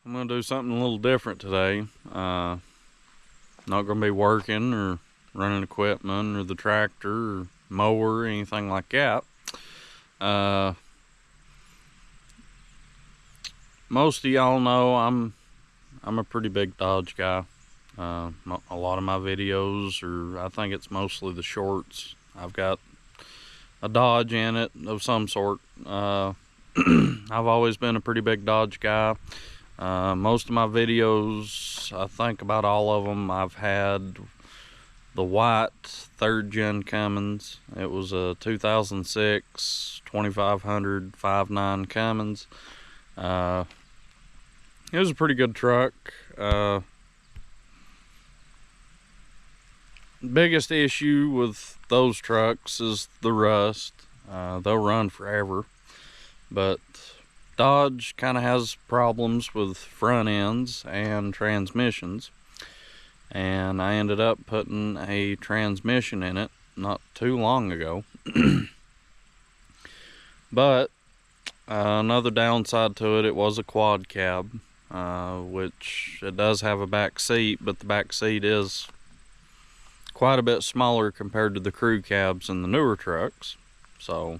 I'm gonna do something a little different today. Not gonna be working or running equipment or the tractor or mower or anything like that. Most of y'all know I'm a pretty big Dodge guy. A lot of my videos, or I think it's mostly the shorts, I've got a Dodge in it of some sort. I've always been a pretty big Dodge guy. Most of my videos, I think about all of them, I've had the white 3rd gen Cummins. It was a 2006 2500 5.9 Cummins. It was a pretty good truck. Biggest issue with those trucks is the rust. They'll run forever, but Dodge kind of has problems with front ends and transmissions, and I ended up putting a transmission in it not too long ago. But another downside to it, it was a quad cab, which it does have a back seat, but the back seat is quite a bit smaller compared to the crew cabs in the newer trucks. So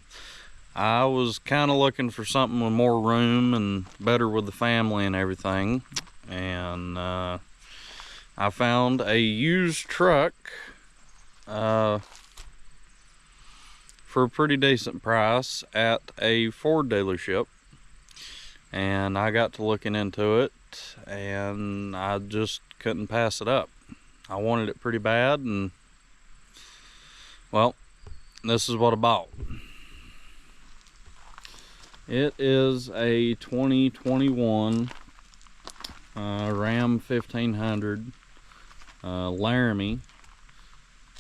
I was kind of looking for something with more room and better with the family and everything, and I found a used truck for a pretty decent price at a Ford dealership, and I got to looking into it and I just couldn't pass it up. I wanted it pretty bad, and well, this is what I bought. It is a 2021 Ram 1500 Laramie.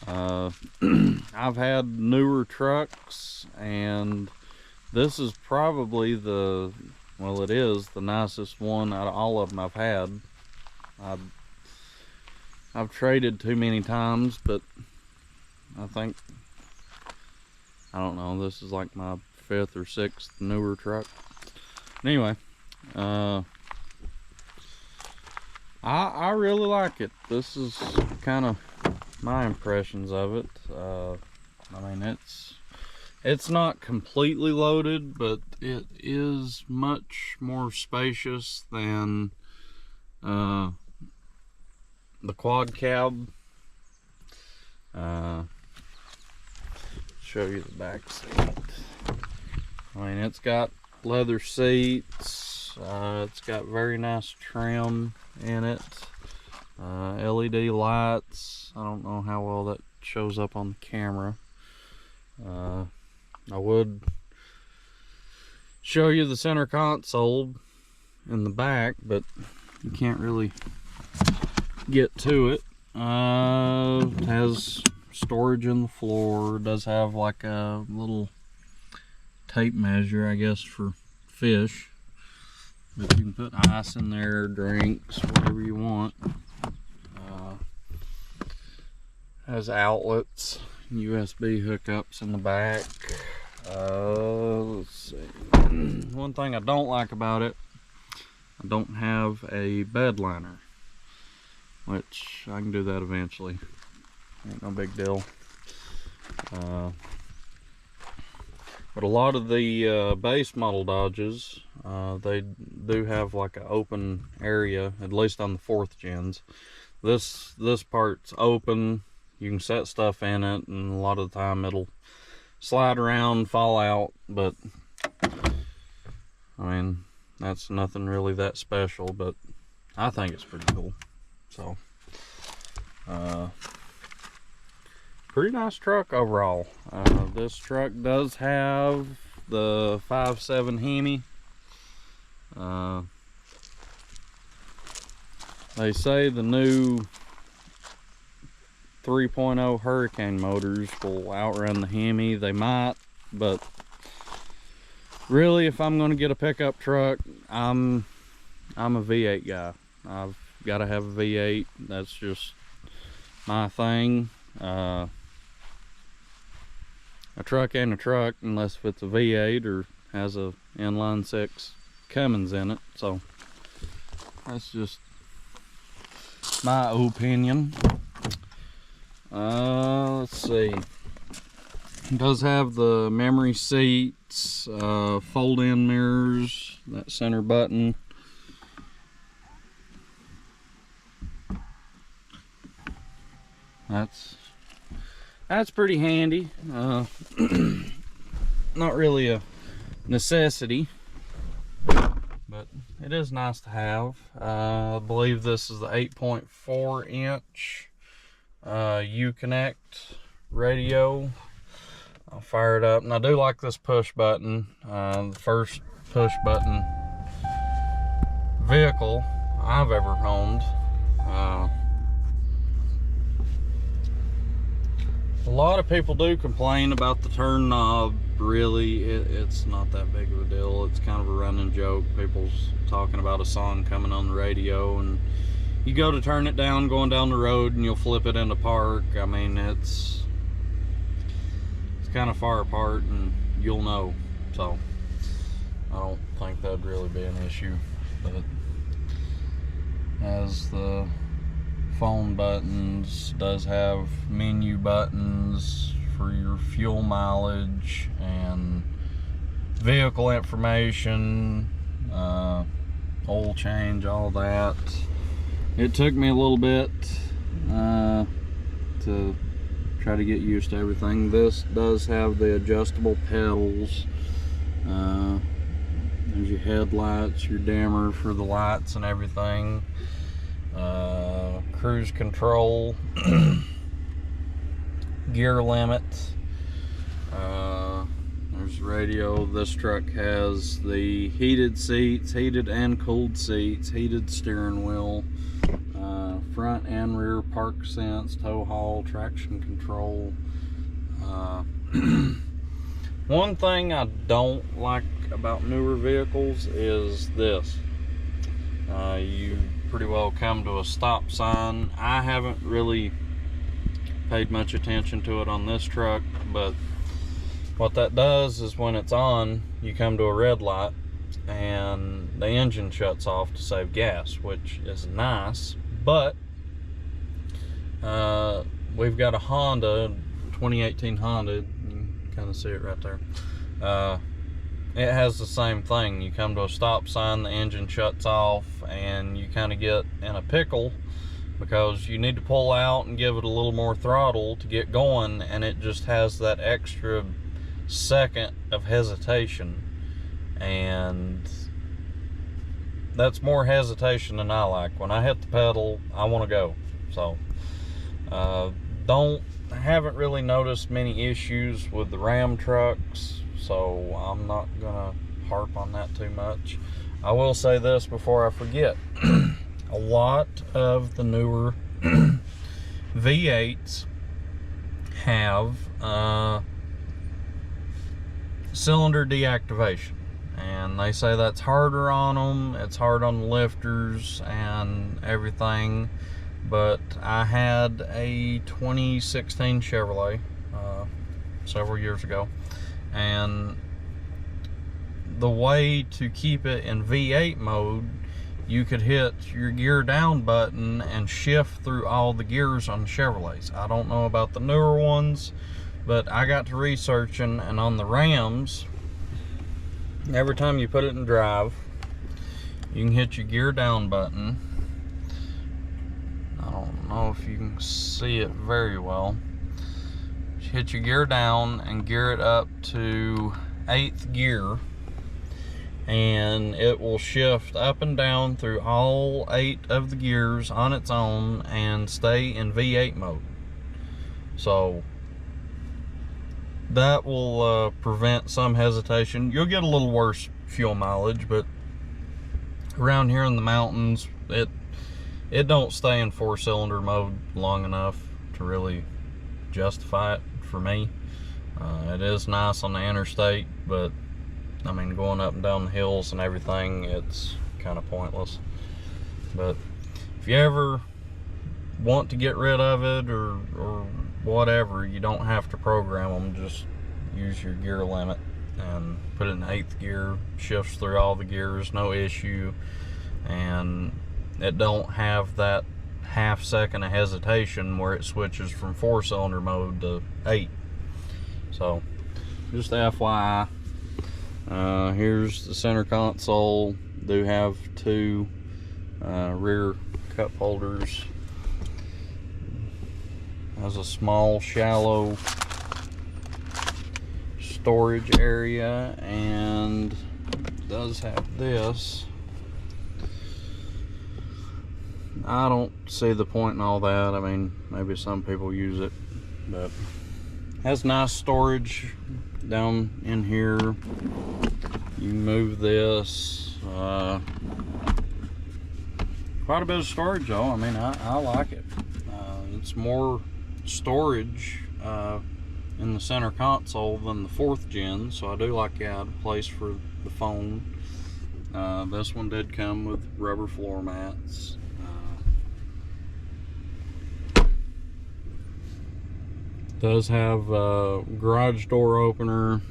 I've had newer trucks, and this is probably it is the nicest one out of all of them I've had. I've traded too many times, but I don't know, this is like my 5th or 6th newer truck. Anyway, I really like it. This is kind of my impressions of it. I mean, it's not completely loaded, but it is much more spacious than the quad cab. Show you the back seat. I mean, it's got leather seats. It's got very nice trim in it. LED lights. I don't know how well that shows up on the camera. I would show you the center console in the back, but you can't really get to it. It has storage in the floor. It does have like a little tape measure, I guess, for fish, but you can put ice in there, drinks, whatever you want. Has outlets, USB hookups in the back. Let's see. One thing I don't like about it, I don't have a bed liner, which I can do that eventually. Ain't no big deal. But a lot of the base model Dodges, they do have like an open area, at least on the 4th gens. This part's open. You can set stuff in it, and a lot of the time it'll slide around, fall out, but I mean, that's nothing really that special, but I think it's pretty cool. So pretty nice truck overall. This truck does have the 5.7 Hemi. They say the new 3.0 Hurricane motors will outrun the Hemi. They might, but really, if I'm going to get a pickup truck, I'm a V8 guy. I've got to have a V8. That's just my thing. A truck ain't a truck unless if it's a V8 or has a inline 6 Cummins in it. So That's just my opinion. Let's see. It does have the memory seats, fold-in mirrors, that center button. That's pretty handy. Not really a necessity, but it is nice to have. I believe this is the 8.4 inch Uconnect radio. I'll fire it up, and I do like this push button. The first push button vehicle I've ever owned. A lot of people do complain about the turn knob. Really, it's not that big of a deal. It's kind of a running joke. People's talking about a song coming on the radio, and you go to turn it down going down the road, and you'll flip it into park. I mean, it's kind of far apart, and you'll know. So I don't think that'd really be an issue. But as the phone buttons, does have menu buttons for your fuel mileage and vehicle information, oil change, all that. It took me a little bit to try to get used to everything. This does have the adjustable pedals. There's your headlights, your dimmer for the lights and everything. Cruise control, gear limit. There's the radio. This truck has the heated seats, heated and cooled seats, heated steering wheel, front and rear park sense, tow haul, traction control. One thing I don't like about newer vehicles is this. You pretty well come to a stop sign. I haven't really paid much attention to it on this truck, but what that does is when it's on, you come to a red light and the engine shuts off to save gas, which is nice. But we've got a Honda, 2018 Honda, you can kind of see it right there. It has the same thing. You come to a stop sign, the engine shuts off, and you kind of get in a pickle because you need to pull out and give it a little more throttle to get going, and it just has that extra second of hesitation, and that's more hesitation than I like. When I hit the pedal, I want to go. So haven't really noticed many issues with the Ram trucks, so I'm not gonna harp on that too much. I will say this before I forget. A lot of the newer V8s have cylinder deactivation, and they say that's harder on them, it's hard on the lifters and everything. But I had a 2016 Chevrolet several years ago, and the way to keep it in V8 mode, you could hit your gear down button and shift through all the gears on the Chevrolets. I don't know about the newer ones, but I got to researching, and on the Rams, every time you put it in drive, you can hit your gear down button. I don't know if you can see it very well. Hit your gear down and gear it up to 8th gear, and it will shift up and down through all 8 of the gears on its own and stay in V8 mode. So that will prevent some hesitation. You'll get a little worse fuel mileage, but around here in the mountains, it don't stay in 4-cylinder mode long enough to really justify it for me. It is nice on the interstate, but I mean, going up and down the hills and everything, it's kind of pointless. But if you ever want to get rid of it or whatever, you don't have to program them. Just use your gear limit and put it in 8th gear, shifts through all the gears, no issue. And it don't have that half second of hesitation where it switches from 4-cylinder mode to 8. So just FYI. Here's the center console. Do have 2 rear cup holders. Has a small shallow storage area, and does have this. I don't see the point in all that. I mean, maybe some people use it, but has nice storage down in here. You move this. Quite a bit of storage though. I mean, I like it. It's more storage in the center console than the 4th gen, so I do like to add a place for the phone. This one did come with rubber floor mats. Does have a garage door opener.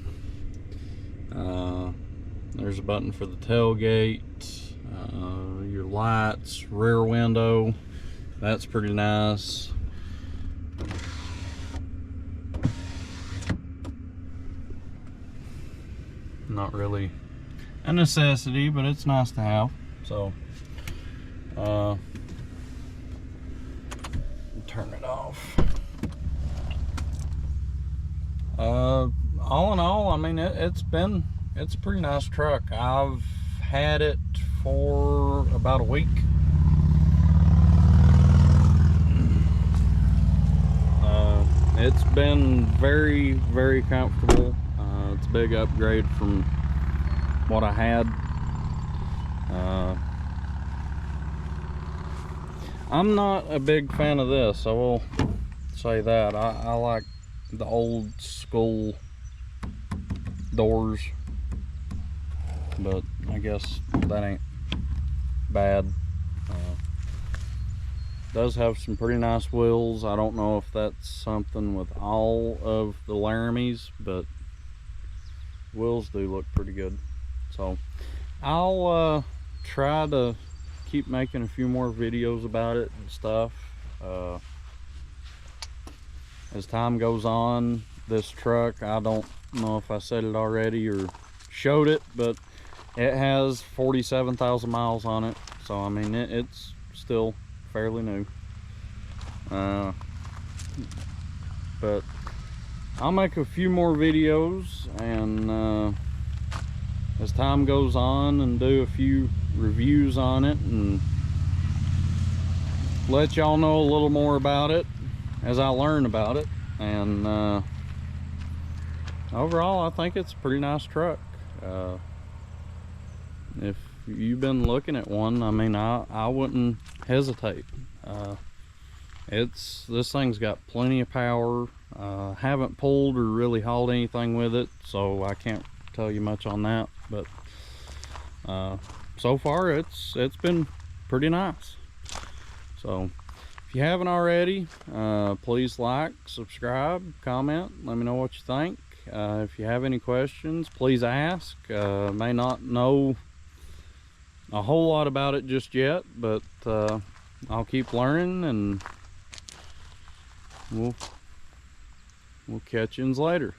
There's a button for the tailgate, your lights, rear window. That's pretty nice. Not really a necessity, but it's nice to have. So turn it off. All in all, I mean, it's a pretty nice truck. I've had it for about a week. It's been very, very comfortable. It's a big upgrade from what I had. I'm not a big fan of this, I will say that. I like the old school doors, but I guess that ain't bad. Does have some pretty nice wheels. I don't know if that's something with all of the Laramies, but wheels do look pretty good. So I'll try to keep making a few more videos about it and stuff. As time goes on, this truck, I don't know if I said it already or showed it, but it has 47,000 miles on it. So I mean, it's still fairly new. But I'll make a few more videos, and as time goes on, and do a few reviews on it and let y'all know a little more about it as I learn about it. And overall, I think it's a pretty nice truck. If you've been looking at one, I mean, I wouldn't hesitate. This thing's got plenty of power. Haven't pulled or really hauled anything with it, so I can't tell you much on that, but so far it's been pretty nice. So if you haven't already, please like, subscribe, comment, let me know what you think. If you have any questions, please ask. May not know a whole lot about it just yet, but I'll keep learning, and we'll catch you later.